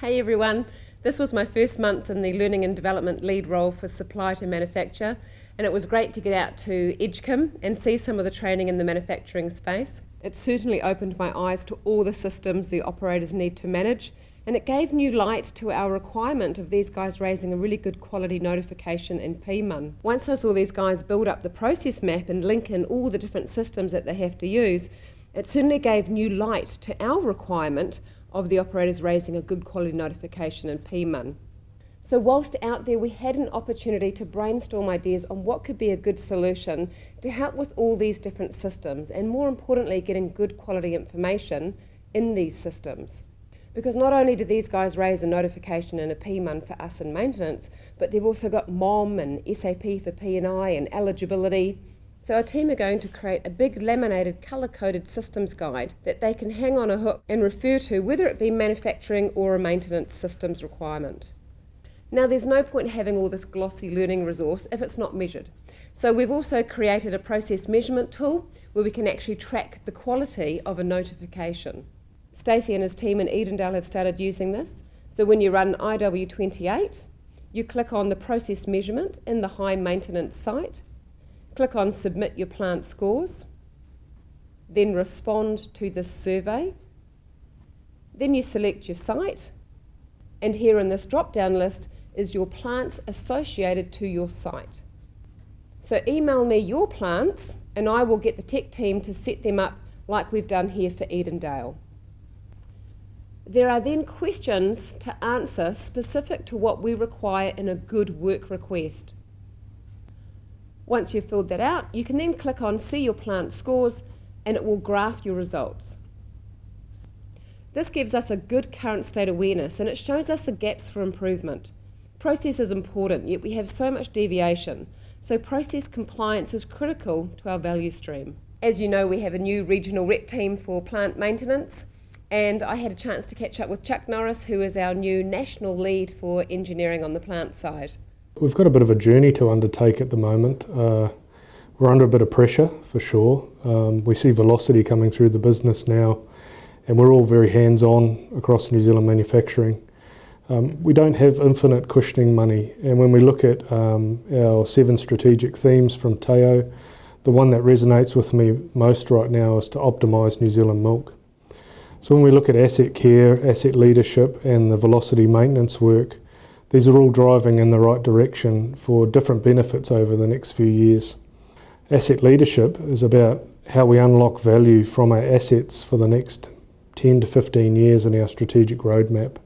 Hey everyone, this was my first month in the Learning and Development lead role for supply to manufacture, and it was great to get out to Edgecombe and see some of the training in the manufacturing space. It certainly opened my eyes to all the systems the operators need to manage, and it gave new light to our requirement of these guys raising a really good quality notification in PMUN. Once I saw these guys build up the process map and link in all the different systems that they have to use, it certainly gave new light to our requirement of the operators raising a good quality notification in PMUN. So whilst out there, we had an opportunity to brainstorm ideas on what could be a good solution to help with all these different systems, and more importantly, getting good quality information in these systems. Because not only do these guys raise a notification in a PMUN for us in maintenance, but they've also got MOM and SAP for P&I and eligibility. So our team are going to create a big laminated colour-coded systems guide that they can hang on a hook and refer to, whether it be manufacturing or a maintenance systems requirement. Now, there's no point having all this glossy learning resource if it's not measured. So we've also created a process measurement tool where we can actually track the quality of a notification. Stacey and his team in Edendale have started using this. So when you run IW28, you click on the process measurement in the high maintenance site, click on Submit Your Plant Scores, then respond to this survey. Then you select your site, and here in this drop-down list is your plants associated to your site. So email me your plants, and I will get the tech team to set them up like we've done here for Edendale. There are then questions to answer specific to what we require in a good work request. Once you've filled that out, you can then click on See Your Plant Scores, and it will graph your results. This gives us a good current state awareness, and it shows us the gaps for improvement. Process is important, yet we have so much deviation, so process compliance is critical to our value stream. As you know, we have a new regional rep team for plant maintenance, and I had a chance to catch up with Chuck Norris, who is our new national lead for engineering on the plant side. We've got a bit of a journey to undertake at the moment. We're under a bit of pressure, for sure. We see velocity coming through the business now, and we're all very hands-on across New Zealand manufacturing. We don't have infinite cushioning money, and when we look at our 7 strategic themes from Teo, the one that resonates with me most right now is to optimise New Zealand milk. So when we look at asset care, asset leadership, and the velocity maintenance work, these are all driving in the right direction for different benefits over the next few years. Asset leadership is about how we unlock value from our assets for the next 10 to 15 years in our strategic roadmap.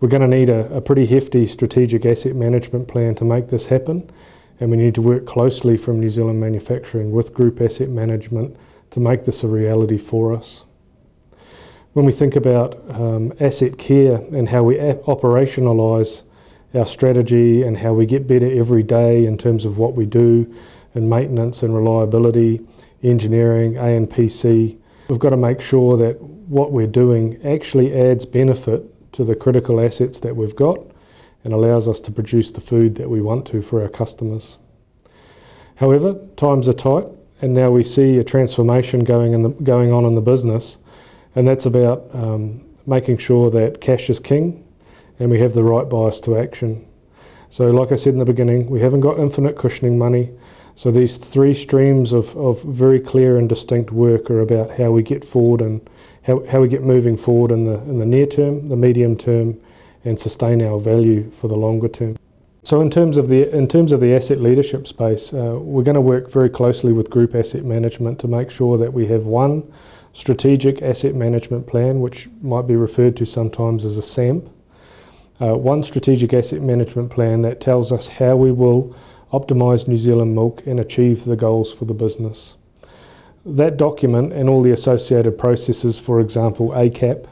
We're going to need a pretty hefty strategic asset management plan to make this happen, and we need to work closely from New Zealand manufacturing with group asset management to make this a reality for us. When we think about asset care and how we operationalise our strategy and how we get better every day in terms of what we do in maintenance and reliability, engineering, A&PC. We've got to make sure that what we're doing actually adds benefit to the critical assets that we've got and allows us to produce the food that we want to for our customers. However, times are tight, and now we see a transformation going on in the business, and that's about making sure that cash is king and we have the right bias to action. So like I said in the beginning, we haven't got infinite cushioning money, so these 3 streams of very clear and distinct work are about how we get forward and how we get moving forward in the near term, the medium term, and sustain our value for the longer term. So in terms of the asset leadership space, we're going to work very closely with group asset management to make sure that we have one strategic asset management plan, which might be referred to sometimes as a SAMP. One strategic asset management plan that tells us how we will optimise New Zealand milk and achieve the goals for the business. That document and all the associated processes, for example ACAP,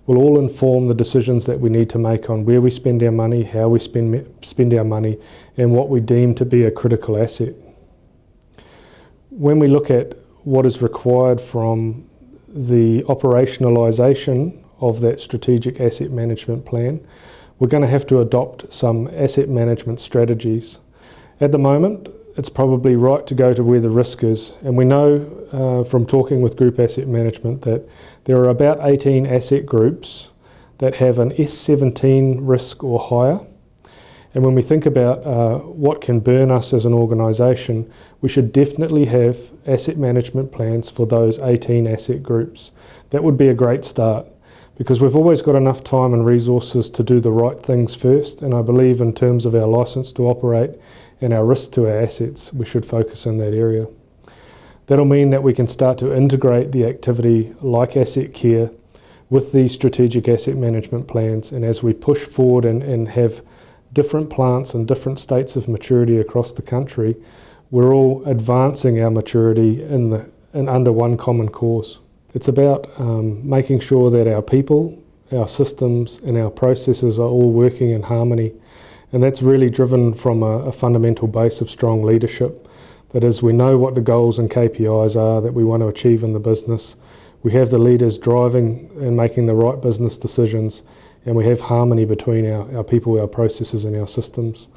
will all inform the decisions that we need to make on where we spend our money, how we spend our money, and what we deem to be a critical asset. When we look at what is required from the operationalisation of that strategic asset management plan, we're going to have to adopt some asset management strategies. At the moment, it's probably right to go to where the risk is, and we know from talking with group asset management that there are about 18 asset groups that have an S17 risk or higher. And when we think about what can burn us as an organisation, we should definitely have asset management plans for those 18 asset groups. That would be a great start, because we've always got enough time and resources to do the right things first, and I believe in terms of our licence to operate and our risk to our assets, we should focus in that area. That'll mean that we can start to integrate the activity like asset care with these strategic asset management plans, and as we push forward and have different plants and different states of maturity across the country, we're all advancing our maturity in under one common cause. It's about making sure that our people, our systems and our processes are all working in harmony, and that's really driven from a fundamental base of strong leadership. That is, we know what the goals and KPIs are that we want to achieve in the business. We have the leaders driving and making the right business decisions, and we have harmony between our people, our processes and our systems.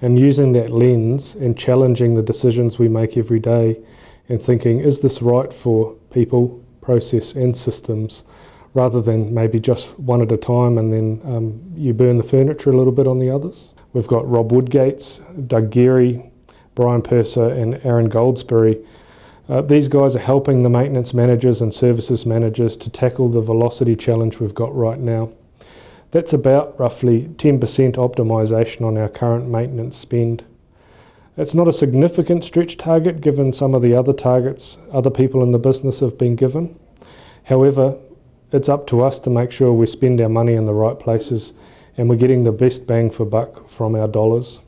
And using that lens and challenging the decisions we make every day and thinking, is this right for people, process and systems, rather than maybe just one at a time and then you burn the furniture a little bit on the others. We've got Rob Woodgates, Doug Geary, Brian Purser and Aaron Goldsberry. These guys are helping the maintenance managers and services managers to tackle the velocity challenge we've got right now. That's about roughly 10% optimisation on our current maintenance spend. That's not a significant stretch target given some of the other targets other people in the business have been given. However, it's up to us to make sure we spend our money in the right places and we're getting the best bang for buck from our dollars.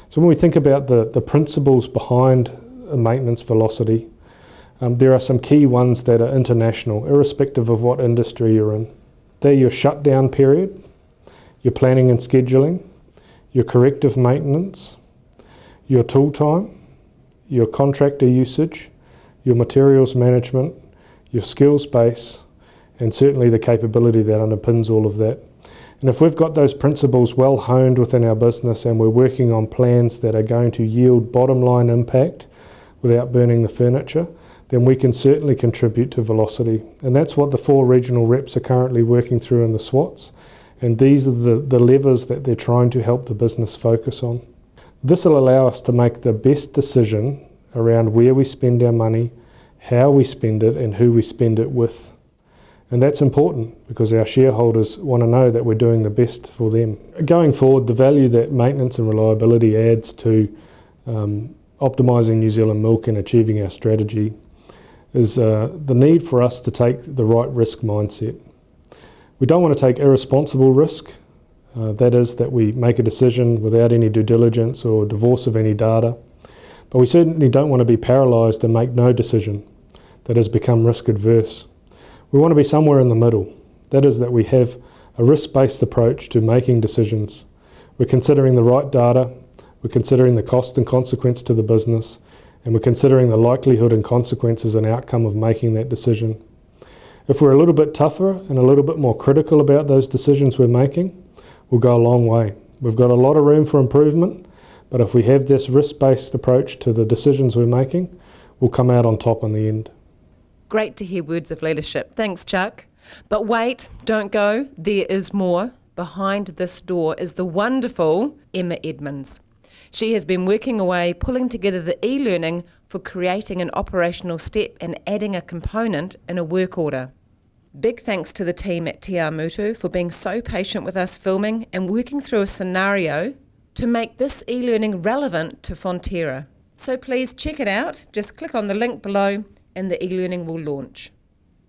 So when we think about the principles behind maintenance velocity, there are some key ones that are international, irrespective of what industry you're in. They're your shutdown period, your planning and scheduling, your corrective maintenance, your tool time, your contractor usage, your materials management, your skills base, and certainly the capability that underpins all of that. And if we've got those principles well honed within our business and we're working on plans that are going to yield bottom line impact without burning the furniture, then we can certainly contribute to velocity. And that's what the 4 regional reps are currently working through in the SWATs. And these are the levers that they're trying to help the business focus on. This will allow us to make the best decision around where we spend our money, how we spend it, and who we spend it with. And that's important because our shareholders want to know that we're doing the best for them. Going forward, the value that maintenance and reliability adds to optimising New Zealand milk and achieving our strategy is the need for us to take the right risk mindset. We don't want to take irresponsible risk. That is, that we make a decision without any due diligence or divorce of any data. But we certainly don't want to be paralysed and make no decision that has become risk adverse. We want to be somewhere in the middle. That is, that we have a risk-based approach to making decisions. We're considering the right data, we're considering the cost and consequence to the business, and we're considering the likelihood and consequences and outcome of making that decision. If we're a little bit tougher and a little bit more critical about those decisions we're making, we'll go a long way. We've got a lot of room for improvement, but if we have this risk-based approach to the decisions we're making, we'll come out on top in the end. Great to hear words of leadership. Thanks, Chuck. But wait, don't go. There is more. Behind this door is the wonderful Emma Edmonds. She has been working away, pulling together the e-learning for creating an operational step and adding a component in a work order. Big thanks to the team at Te Amutu for being so patient with us filming and working through a scenario to make this e-learning relevant to Fonterra. So please check it out. Just click on the link below and the e-learning will launch.